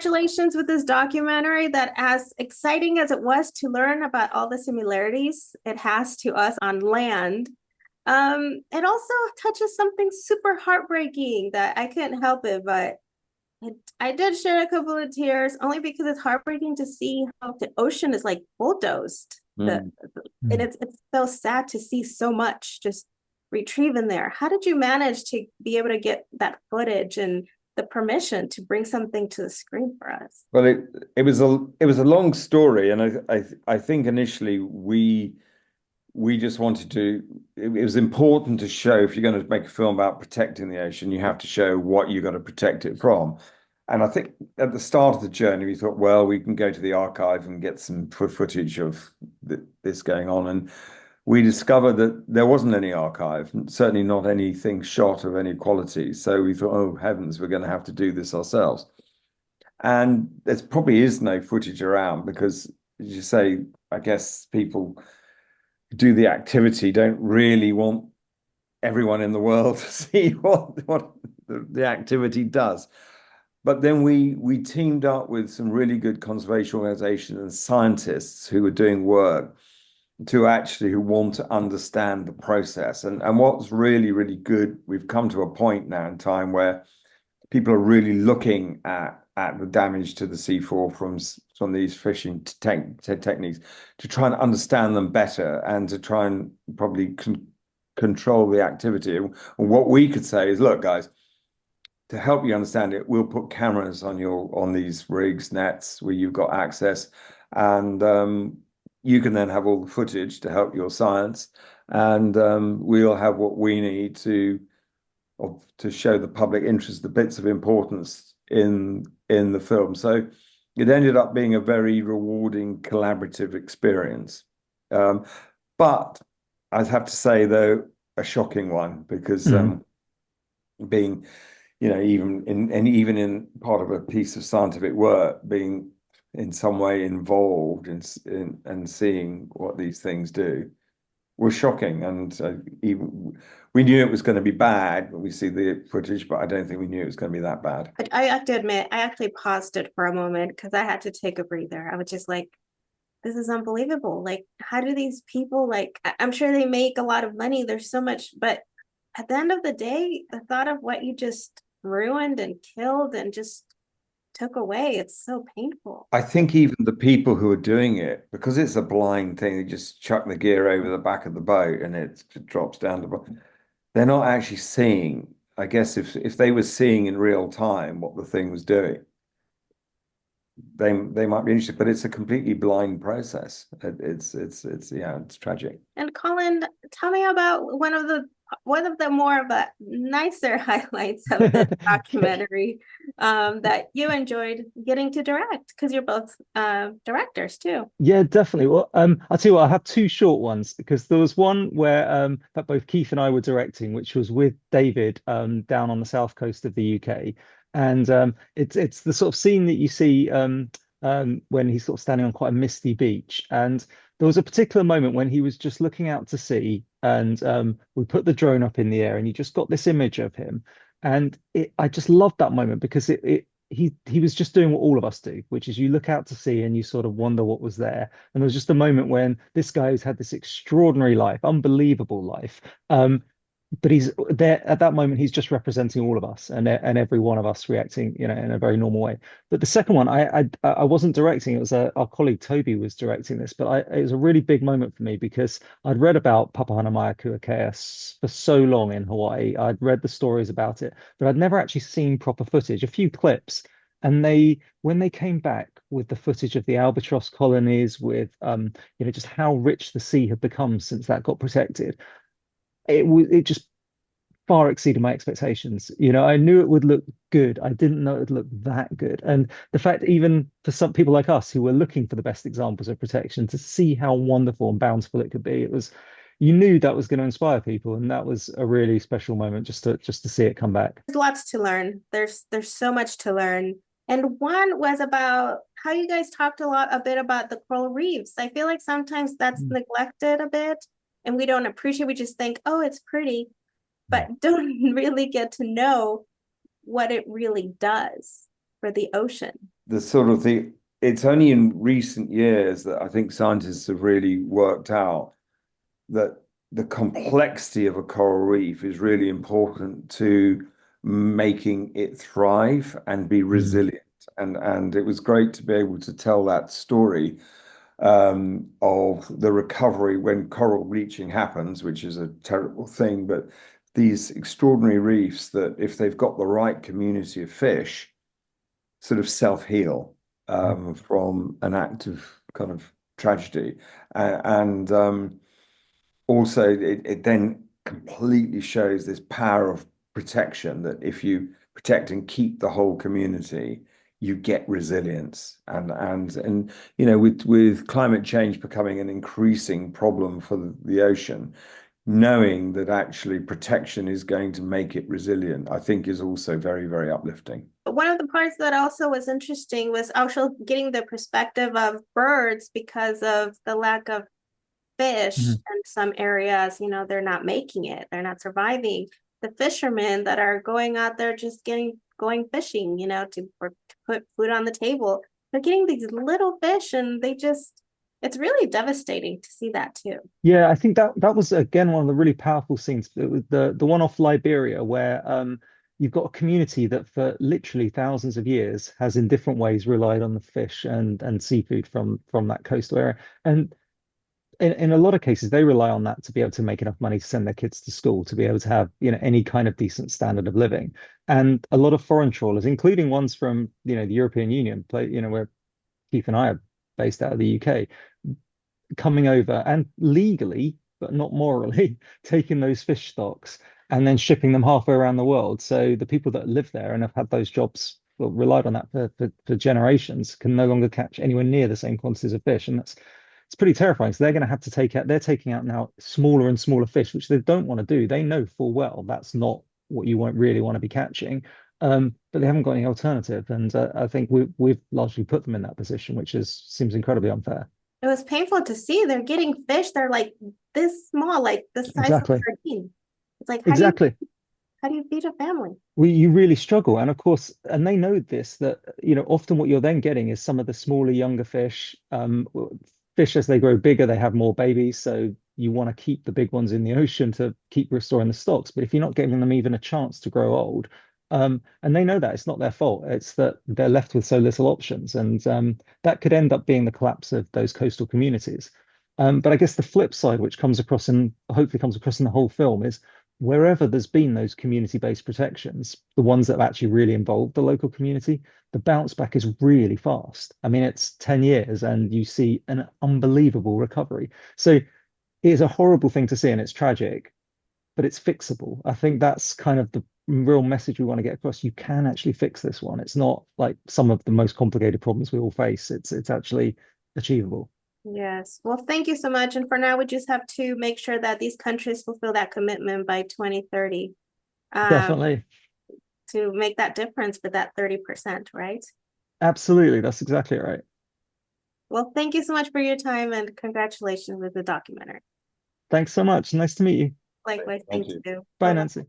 congratulations with this documentary that, as exciting as it was to learn about all the similarities it has to us on land, it also touches something super heartbreaking that I couldn't help it, but I did shed a couple of tears only because it's heartbreaking to see how the ocean is like bulldozed. Mm. And it's so sad to see so much just retrieve in there. How did you manage to be able to get that footage and the permission to bring something to the screen for us? Well, it was a long story, and I think initially we just wanted to. It was important to show if you're going to make a film about protecting the ocean, you have to show what you're going to protect it from. And I think at the start of the journey, we thought, well, we can go to the archive and get some footage of this going on, and we discovered that there wasn't any archive, certainly not anything shot of any quality. So we thought, oh heavens, we're going to have to do this ourselves. And there probably is no footage around because, as you say, I guess people who do the activity don't really want everyone in the world to see what the activity does. But then we teamed up with some really good conservation organizations and scientists who were doing work who want to understand the process. And what's really, really good, we've come to a point now in time where people are really looking at the damage to the seafloor from these fishing techniques to try and understand them better and to try and probably control the activity. And what we could say is, look, guys, to help you understand it, we'll put cameras on these rigs, nets where you've got access, and you can then have all the footage to help your science, and we'll have what we need to show the public interest, the bits of importance in the film. So it ended up being a very rewarding collaborative experience. But I'd have to say, though, a shocking one because being, even in part of a piece of scientific work, being in some way involved in and seeing what these things do was shocking. And even we knew it was going to be bad when we see the footage, but I don't think we knew it was going to be that bad. I have to admit, I actually paused it for a moment because I had to take a breather. I was just like, this is unbelievable. Like, how do these people, like, I'm sure they make a lot of money. There's so much, but at the end of the day, the thought of what you just ruined and killed and just took away, it's so painful. I think even the people who are doing it, because it's a blind thing, they just chuck the gear over the back of the boat and it drops down to, they're not actually seeing. I guess if they were seeing in real time what the thing was doing, they might be interested, but it's a completely blind process. It's tragic. And Colin, tell me about one of the more of the nicer highlights of the documentary that you enjoyed getting to direct, because you're both directors too. Yeah, definitely. Well, I'll tell you what, I have two short ones because there was one where that both Keith and I were directing, which was with David down on the south coast of the UK. And it's the sort of scene that you see when he's sort of standing on quite a misty beach. And there was a particular moment when he was just looking out to sea, and we put the drone up in the air, and you just got this image of him. And I just loved that moment because he was just doing what all of us do, which is you look out to sea and you sort of wonder what was there. And there was just a moment when this guy who's had this extraordinary life, unbelievable life, but he's there at that moment. He's just representing all of us and every one of us reacting, in a very normal way. But the second one, I wasn't directing. It was our colleague Toby was directing this, but it was a really big moment for me because I'd read about Papahanaumokuakea for so long in Hawaii. I'd read the stories about it, but I'd never actually seen proper footage. A few clips, and when they came back with the footage of the albatross colonies, with just how rich the sea had become since that got protected. It just far exceeded my expectations. I knew it would look good. I didn't know it would look that good. And the fact, even for some people like us who were looking for the best examples of protection, to see how wonderful and bountiful it could be, you knew that was going to inspire people, and that was a really special moment just to see it come back. There's lots to learn. There's so much to learn. And one was about how you guys talked a bit about the coral reefs. I feel like sometimes that's neglected a bit, and we don't appreciate. We just think, oh, it's pretty, but don't really get to know what it really does for the ocean. the sort of the it's only in recent years that I think scientists have really worked out that the complexity of a coral reef is really important to making it thrive and be Mm. resilient. And it was great to be able to tell that story of the recovery when coral bleaching happens, which is a terrible thing, but these extraordinary reefs that if they've got the right community of fish, sort of self-heal from an act of kind of tragedy. And also it then completely shows this power of protection that if you protect and keep the whole community, you get resilience. And you know, with climate change becoming an increasing problem for the ocean, knowing that actually protection is going to make it resilient, I think is also very, very uplifting. One of the parts that also was interesting was also getting the perspective of birds because of the lack of fish Mhm. in some areas. You know, they're not making it, they're not surviving. The fishermen that are going out there just going fishing, you know, to put food on the table, they're getting these little fish and it's really devastating to see that too. Yeah, I think that was again one of the really powerful scenes. It was the one off Liberia where you've got a community that for literally thousands of years has in different ways relied on the fish and seafood from that coastal area. And in a lot of cases, they rely on that to be able to make enough money to send their kids to school, to be able to have, you know, any kind of decent standard of living. And a lot of foreign trawlers, including ones from, you know, the European Union, where Keith and I are based out of the UK, coming over and legally, but not morally, taking those fish stocks and then shipping them halfway around the world. So the people that live there and have had those jobs, well, relied on that for generations, can no longer catch anywhere near the same quantities of fish. And it's pretty terrifying. So they're going to have to they're taking out now smaller and smaller fish, which they don't want to do. They know full well that's not what you really want to be catching. But they haven't got any alternative. And I think we've largely put them in that position, which seems incredibly unfair. It was painful to see. They're getting fish. They're like this small, like the size of a Exactly. sardine. It's like, Exactly. how do you feed a family? You really struggle. And of course, and they know this, that, you know, often what you're then getting is some of the smaller, younger fish. Fish, as they grow bigger, they have more babies. So you want to keep the big ones in the ocean to keep restoring the stocks. But if you're not giving them even a chance to grow old, and they know that it's not their fault, it's that they're left with so little options. And that could end up being the collapse of those coastal communities. But I guess the flip side, which comes across and hopefully comes across in the whole film, is wherever there's been those community-based protections, the ones that have actually really involved the local community, the bounce back is really fast. I mean, it's 10 years and you see an unbelievable recovery. So it is a horrible thing to see and it's tragic, but it's fixable. I think that's kind of the real message we want to get across. You can actually fix this one. It's not like some of the most complicated problems we all face. It's actually achievable. Yes. Well, thank you so much. And for now, we just have to make sure that these countries fulfill that commitment by 2030, um, Definitely. to make that difference for that 30%, right? Absolutely. That's exactly right. Well, thank you so much for your time and congratulations with the documentary. Thanks so much. Nice to meet you. Likewise, Thank thank you. you. Bye, Bye-bye. Nancy.